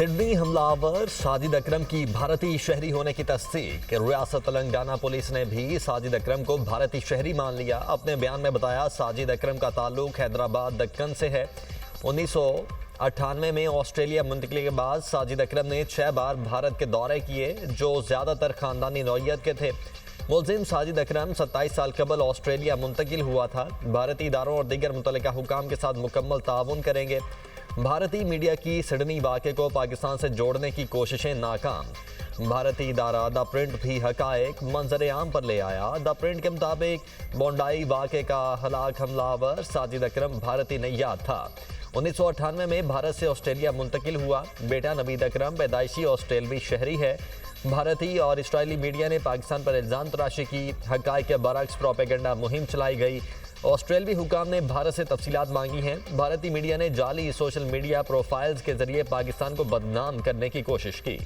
Sydney हमलावर साजिद अकरम की भारतीय शहरी होने की तस्दीक। रियासत तेलंगाना पुलिस ने भी साजिद अकरम को भारतीय शहरी मान लिया। अपने बयान में बताया, साजिद अकरम का ताल्लुक हैदराबाद दक्कन से है। 1998 में ऑस्ट्रेलिया मुंतकिली के बाद साजिद अकरम ने 6 बार भारत के दौरे किए, जो ज़्यादातर ख़ानदानी नौइयत के थे। मुलजिम साजिद अकरम 27 साल कबल ऑस्ट्रेलिया मुंतकिल हुआ था। भारतीय इदारों और दीगर मुतल्लिका हुकाम के साथ मुकम्मल ताउन करेंगे। भारतीय मीडिया की सिडनी वाक़े को पाकिस्तान से जोड़ने की कोशिशें नाकाम। भारतीय इदारा द प्रिंट भी हकायक मंजर आम पर ले आया। द प्रिंट के मुताबिक बोंडाई वाक़े का हलाक हमलावर साजिद अकरम भारतीय नैयाद था। 1998 में भारत से ऑस्ट्रेलिया मुंतकिल हुआ। बेटा नवीद अकरम पैदाइशी ऑस्ट्रेलवी शहरी है। भारतीय और इसराइली मीडिया ने पाकिस्तान पर इल्ज़ाम तराशी की। हक़ाइक़ के बरअक्स प्रोपेगेंडा मुहिम चलाई गई। ऑस्ट्रेलवी हुकाम ने भारत से तफसीलात मांगी हैं। भारतीय मीडिया ने जाली सोशल मीडिया प्रोफाइल्स के जरिए पाकिस्तान को बदनाम करने की कोशिश की।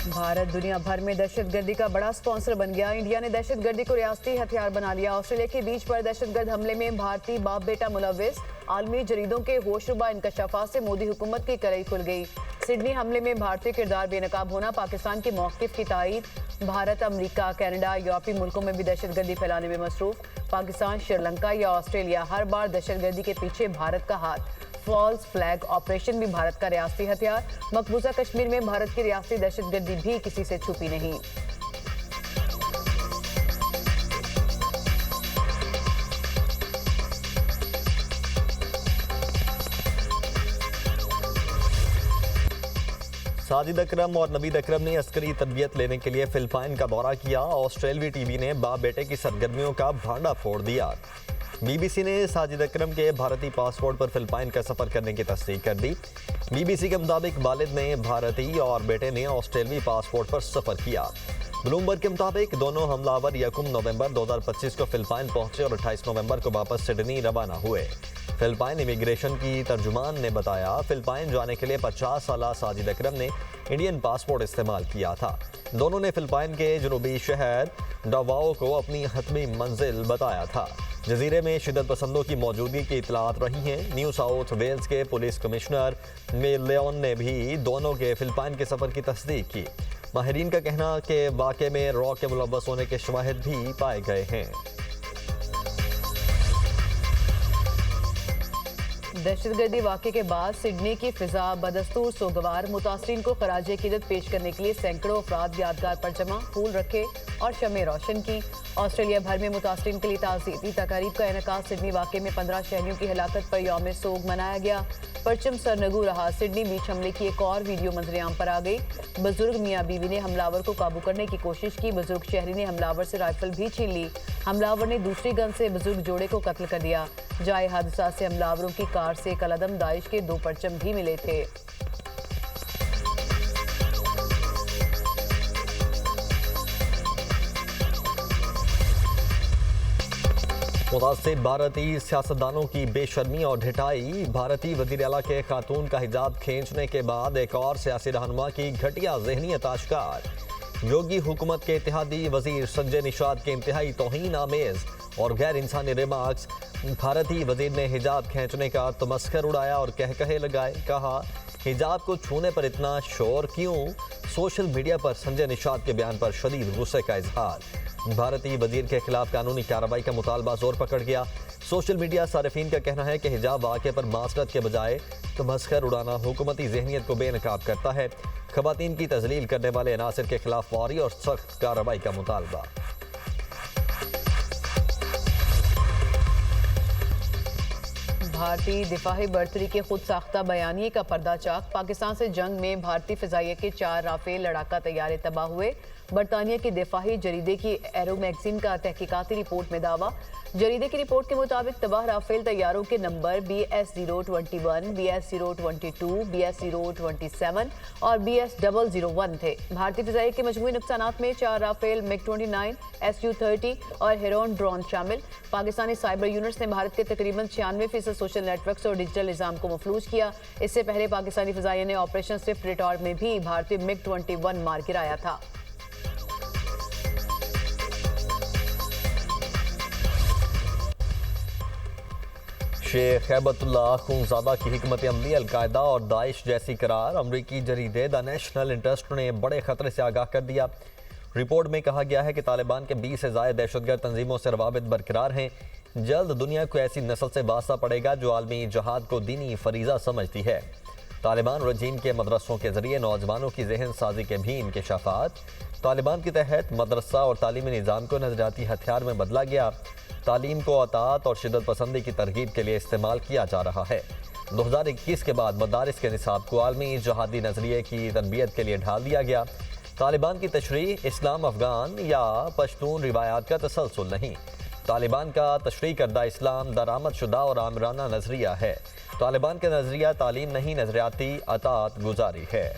भारत दुनिया भर में दहशतगर्दी का बड़ा स्पॉन्सर बन गया। इंडिया ने दहशतगर्दी को रियासती हथियार बना लिया। ऑस्ट्रेलिया के बीच पर दहशतगर्द हमले में भारतीय बाप बेटा मुलव्विस। आलमी जरीदों के होशरुबा इंकशाफात से मोदी हुकूमत की कड़ई खुल गई। सिडनी हमले में भारतीय किरदार बेनकाब होना, पाकिस्तान की मौक़िफ़ की तायीद। भारत, अमरीका, कनाडा, यूरोपीय मुल्कों में भी दहशतगर्दी फैलाने में मसरूफ। पाकिस्तान, श्रीलंका या ऑस्ट्रेलिया, हर बार दहशतगर्दी के पीछे भारत का हाथ। फॉल्स फ्लैग ऑपरेशन भी भारत का रियासती हथियार। मकबूजा कश्मीर में भारत की रियासती दहशतगर्दी भी किसी से छुपी नहीं। साजिद अकरम और नवीद अकरम ने अस्करी तरबियत लेने के लिए फिलिपाइन का दौरा किया। ऑस्ट्रेलवी टीवी ने बाप बेटे की सरगर्मियों का भांडा फोड़ दिया। बीबीसी ने साजिद अकरम के भारतीय पासपोर्ट पर फिलिपाइन का सफ़र करने की तस्दीक कर दी। बीबीसी के मुताबिक वालिद ने भारतीय और बेटे ने ऑस्ट्रेलवी पासपोर्ट पर सफ़र किया। ब्लूमबर्ग के मुताबिक दोनों हमलावर 1 नवंबर 2025 को फिलिपाइन पहुंचे और 28 नवंबर को वापस सिडनी रवाना हुए। फिलिपाइन इमिग्रेशन की तर्जुमान ने बताया, फिलिपाइन जाने के लिए 50 साला साजिद अकरम ने इंडियन पासपोर्ट इस्तेमाल किया था। दोनों ने फिलिपाइन के जनूबी शहर डावाओ को अपनी हतमी मंजिल बताया था। जजीरे में शिद्दत पसंदों की मौजूदगी की इतलात रही हैं। न्यू साउथ वेल्स के पुलिस कमिश्नर लेओन ने भी दोनों के फिलिपाइन के सफ़र की तस्दीक की। माहिरीन का कहना कि वाक़े में रॉ के मुलव्वस होने के शवाहिद भी पाए गए हैं। दहशतगर्दी वाक़े के बाद सिडनी की फिजा बदस्तूर सोगवार। मुतासरीन को खराज अकीदत पेश करने के लिए सैकड़ों अफराद यादगार पर जमा, फूल रखे और शमें रोशन की। ऑस्ट्रेलिया भर में मुतासरीन के लिए ताज़ियती तकारीब का इनेकाद। सिडनी वाक़े में 15 शहरियों की हलाकत पर यौम सोग मनाया गया। परचम सरनगू रहा। सिडनी बीच हमले की एक और वीडियो मंजरेआम पर आ गई। बुजुर्ग मियाँ बीवी ने हमलावर को काबू करने की कोशिश की। बुजुर्ग शहरी ने हमलावर से राइफल भी छीन ली। हमलावर ने दूसरी गन से बुजुर्ग जोड़े को कत्ल कर दिया। जाए हादसा से हमलावरों की कार से कलअदम दाइश के 2 परचम भी मिले थे। मुतासिब भारतीय सियासतदानों की बेशर्मी और ढिठाई। भारतीय वज़ीर आला के खातून का हिजाब खींचने के बाद एक और सियासी रहनुमा की घटिया ज़हनियत आश्कार। योगी हुकूमत के इत्तेहादी वज़ीर संजय निषाद के इंतहाई तौहीन आमेज़ और गैर इंसानी रिमार्क्स। भारतीय वज़ीर ने हिजाब खींचने का तमस्खर उड़ाया और कहे लगाए। कहा, हिजाब को छूने पर इतना शोर क्यों? सोशल मीडिया पर संजय निषाद के बयान पर शदीद गुस्से का इजहार। भारतीय वज़ीर के खिलाफ कानूनी कार्रवाई का मुतालबा जोर पकड़ गया। सोशल मीडिया सारिफीन का कहना है कि हिजाब वाक़े पर मासरत के बजाय तमस्खर उड़ाना हुकूमती ज़हनियत को बेनकाब करता है। ख़वातीन की तज़लील करने वाले अनासिर के खिलाफ फौरी और सख्त कार्रवाई का मुतालबा। भारतीय दिफाही बर्तरी के खुद साख्ता बयानिए का पर्दाचाक। पाकिस्तान से जंग में भारतीय फ़िज़ाइया के 4 राफेल लड़ाका तैयारे तबाह हुए। बरतानिया की दिफाही जरीदे की एरो मैगजीन का तहकीकाती रिपोर्ट में दावा। जरीदे की रिपोर्ट के मुताबिक तबाह राफेल तैयारों के नंबर BS-021, BS-022, BS-027 और BS-001 थे। भारतीय फ़िज़ाइया के मजमूई नुकसानात में 4 राफेल, MiG-29, Su-30 और हेरोन ड्रोन शामिल। पाकिस्तानी साइबर यूनिट्स ने भारत के तकरीबन 96% सोशल नेटवर्क्स और डिजिटल निज़ाम को मफलूज किया। इससे पहले पाकिस्तानी फ़िज़ाइया ने ऑपरेशन स्विफ्ट रिटॉर्ड में भी भारतीय MiG-21 मार गिराया था। शेख हैबतुल्लाह खूनज़ादा की हिकमत अमली अलकायदा और दाइश जैसी करार। अमरीकी जरीदे द नेशनल इंटरेस्ट ने बड़े खतरे से आगाह कर दिया। रिपोर्ट में कहा गया है कि तालिबान के 20 से ज़ायद दहशतगर्द तंजीमों से रवाबित बरकरार हैं। जल्द दुनिया को ऐसी नस्ल से वास्ता पड़ेगा जो आलमी जहाद को दीनी फरीज़ा समझती है। तालिबान रजीम के मदरसों के जरिए नौजवानों की जहन साजी के भी इंकशाफात। तालिबान के तहत मदरसा और तालीमी निज़ाम को नजरियाती हथियार में बदला गया। तालीम को अतात और शिद्दत पसंदी की तरगीब के लिए इस्तेमाल किया जा रहा है। 2021 के बाद मदारिस के निसाब को आलमी जहादी नजरिए की तरबियत के लिए ढाल दिया गया। तालिबान की तशरीह इस्लाम अफगान या पश्तून रिवायात का तसलसल नहीं। तालिबान का तशरीह करदा इस्लाम दरामद शुदा और आमराना नजरिया है। तालिबान का नजरिया तालीम नहीं, नजरियाती अतात गुजारी है।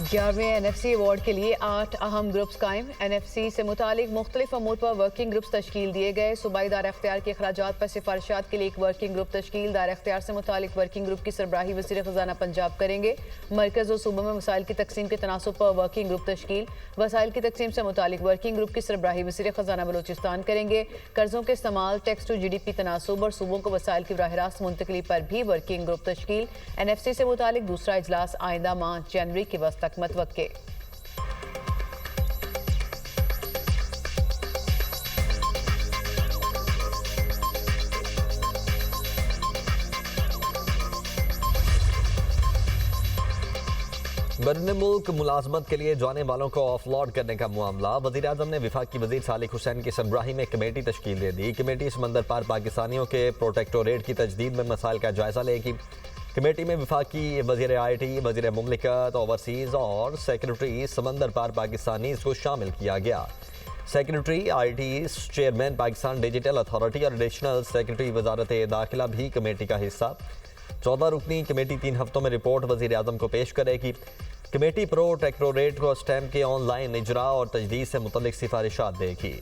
11वें NFC अवार्ड के लिए 8 अहम ग्रुप्स कायम। NFC से मुतालिक मुख्तलिफ अमूर पर वर्किंग ग्रुप्स तश्कील दिए गए। सूबाई दायरा इख्तियार के अखराजात पर सिफारिशात के लिए एक वर्किंग ग्रुप तश्कील। दायरा इख्तियार से मुतालिक वर्किंग ग्रुप की सरबराही वज़ीर ख़ज़ाना पंजाब करेंगे। मरकज़ और सूबों में वसाइल की तकसीम के तनासुब पर वर्किंग ग्रुप तश्कील। वसाइल की तकसीम से मुतालिक वर्किंग ग्रुप की सरबराही वज़ीर ख़ज़ाना बलोचिस्तान करेंगे। कर्ज़ों के इस्तेमाल, टैक्स टू GDP तनासुब और सूबों को वसाइल की बराह रास्त मुंतकली पर भी वर्किंग ग्रुप तश्कील। NFC से मुतालिक दूसरा इजलास आइंदा माह जनवरी के वस्त तक मतवक्के। बरने मुल्क मुलाजमत के लिए जाने वालों को ऑफलोड करने का मामला। वज़ीर आज़म ने वफाकी वज़ीर सालिक हुसैन की सरबराही में कमेटी तश्कील दे दी। कमेटी समंदर पार पाकिस्तानियों के प्रोटेक्टोरेट की तजदीद में मसाइल का जायजा लेगी। कमेटी में वफाकी वज़ीर IT, वज़ीर मुमलिकत, ओवरसीज़ और सेक्रेटरी समंदर पार पाकिस्तानी को शामिल किया गया। Secretary IT, chairman Pakistan digital authority और एडिशनल सेक्रेटरी वजारत दाखिला भी कमेटी का हिस्सा। 14 रुकनी कमेटी 3 हफ्तों में रिपोर्ट वज़ीर आज़म को पेश करेगी। कमेटी प्रोटेक्टोरेट को स्टैम्प के ऑनलाइन इजरा और तजदीद से मुतल्लिक सिफारिशात देगी।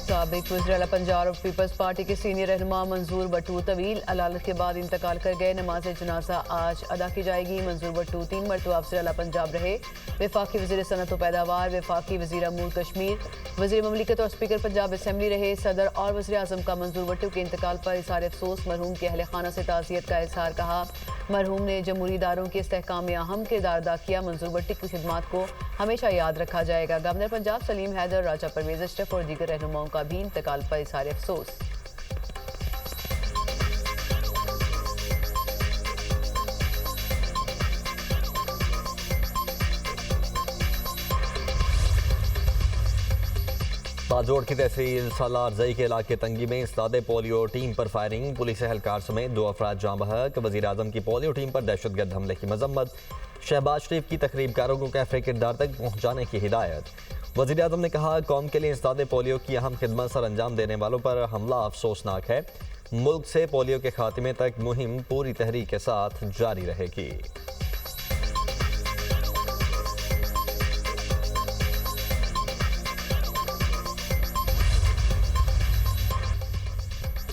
साबिक वज़ीर आला पंजाब और पीपल्स पार्टी के सीनियर रहनुमा मंजूर भट्टू तवील अलालत के बाद इंतकाल कर गए। नमाज जनाजा आज अदा की जाएगी। मंजूर भट्टू 3 मरतबा वज़ीर आला पंजाब रहे। वफाकी वज़ीर सनअत व पैदावार, वफाकी वज़ीर अमूर कश्मीर, वज़ीर ममलिकत और स्पीकर पंजाब असम्बली रहे। सदर और वज़ीर आज़म का मंजूर भट्टू के इंतकाल पर इज़हार अफसोस। मरहूम के अहल खाना से ताज़ियत का इज़हार। कहा, मरहूम ने जमहूरी इदारों के इस्तेहकाम में अहम किरदार अदा किया। मंजूर भट्टी की खिदमात को हमेशा याद रखा जाएगा। गवर्नर पंजाब सलीम हैदर, राजा परवेज़ अशरफ और दीगर रहनुमाओं का भी इंतकाल पर इज़हार अफसोस। बाजोड़ की तहसील सालार जई के इलाके तंगी में इस्तादे पोलियो टीम पर फायरिंग। पुलिस एहलकार समेत 2 अफराद जाँ बहक। वज़ीर आज़म की पोलियो टीम पर दहशतगर्द हमले की मजम्मत। शहबाज शरीफ की तकरीबकारों को कैफे किरदार तक पहुँचाने की हिदायत। वज़ीर आज़म ने कहा, कौम के लिए इस्तादे पोलियो की अहम खिदमत सर अंजाम देने वालों पर हमला अफसोसनाक है। मुल्क से पोलियो के खात्मे तक मुहिम पूरी तहरीक के साथ जारी रहेगी।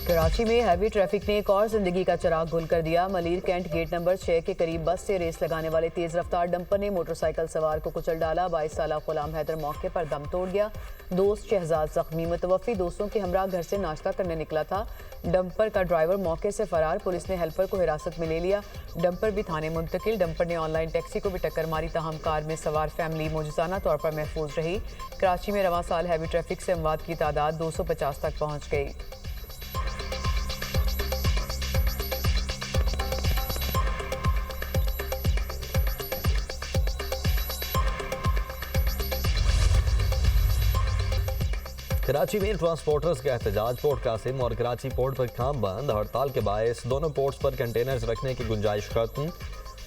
कराची में हैवी ट्रैफिक ने एक और जिंदगी का चिराग गुल कर दिया। मलीर कैंट गेट नंबर 6 के करीब बस से रेस लगाने वाले तेज रफ्तार डंपर ने मोटरसाइकिल सवार को कुचल डाला। 22 साला गुलाम हैदर मौके पर दम तोड़ गया। दोस्त शहजाद जख्मी। मुतवफ़ी दोस्तों के हमरा घर से नाश्ता करने निकला था। डंपर का ड्राइवर मौके से फरार। पुलिस ने हेल्पर को हिरासत में ले लिया। डंपर भी थाने मुंतकिल। डंपर ने ऑनलाइन टैक्सी को भी टक्कर मारी। ताहम कार में सवार फैमिली मौजूदाना तौर पर महफूज रही। कराची में रवां साल हैवी ट्रैफिक से अमवात की तादाद 250 तक पहुँच गई। कराची में ट्रांसपोर्टर्स का एहतजाज। पोर्ट कासिम और कराची पोर्ट पर काम बंद। हड़ताल के बायस दोनों पोर्ट्स पर कंटेनर्स रखने की गुंजाइश खत्म।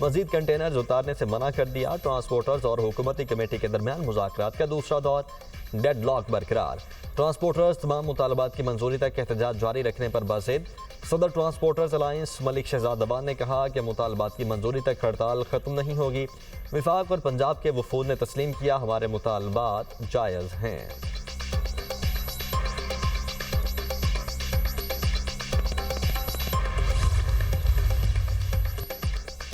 मजीद कंटेनर्स उतारने से मना कर दिया। ट्रांसपोर्टर्स और हुकूमती कमेटी के दरमियान मुज़ाकरात का दूसरा दौर। डेडलॉक बरकरार। ट्रांसपोर्टर्स तमाम मुतालबात की मंजूरी तक एहतजाज जारी रखने पर बाज़िद। सदर ट्रांसपोर्टर्स अलायंस मलिक शहजाद अबान ने कहा कि मुतालबात की मंजूरी तक हड़ताल खत्म नहीं होगी। विफाक और पंजाब के वफूद ने तस्लीम किया, हमारे मुतालबात जायज़ हैं।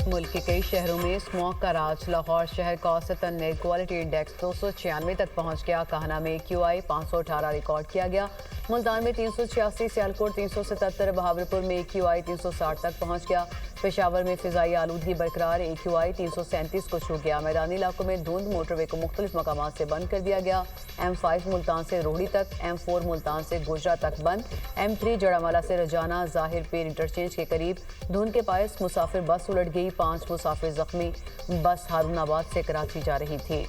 मुल्क के कई शहरों में स्मॉग का राज। लाहौर शहर का औसतन एयर क्वालिटी इंडेक्स 296 तक पहुंच गया। काहना में QI 518 रिकॉर्ड किया गया। मुल्तान में 386, सियालकोट 377, बहावलपुर में QI 360 तक पहुंच गया। पेशावर में फिजाई आलूदगी बरकरार, QI 337 को छू गया। मैदानी इलाकों में धुंध, मोटरवे को मुख्तलिफ मकामात से बंद कर दिया गया। M5 मुल्तान से रोहड़ी तक, M4 मुल्तान से गोजरा तक बंद। M3 जड़ामाला से रजाना जाहिर पीर इंटरचेंज के करीब धुंध के बायस मुसाफिर बस उलट गई। 5 मुसाफिर जख्मी। बस हारूनाबाद से कराची जा रही थी।